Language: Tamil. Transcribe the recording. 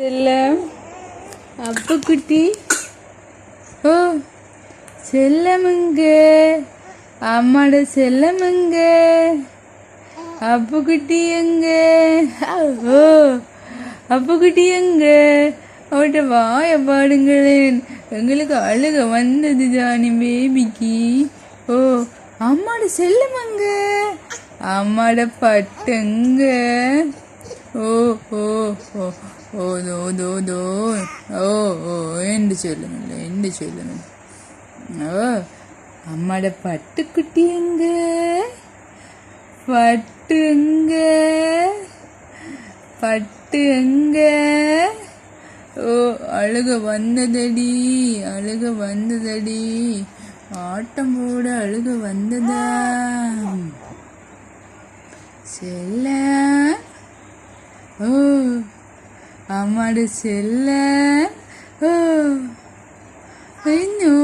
செல்லம் அப்புக்குட்டி. ஓ செல்லமுங்க, அம்மாட செல்லமுங்க. அப்புக்குட்டி எங்க? ஓ அப்புக்குட்டி எங்க? அவட்ட வாய பாடுங்களேன், எங்களுக்கு அழுக வந்தது தானே பேபிக்கு. ஓ அம்மாட செல்லமங்க, அம்மாட பட்டுங்க. ஓ ஓ ஓ ஓ தோ தோ தோ ஓ ஓ என்று சொல்லுங்க, என்று சொல்லுங்க. ஓ அம்மாட பட்டுக்குட்டி எங்க? பட்டு எங்க? பட்டு எங்க? ஓ அழுக வந்ததடி, அழுக வந்ததடி, ஆட்டம் போட அழுக வந்ததா? செல்ல ஓ அம்மாடு செல்ல. ஓ இன்னும்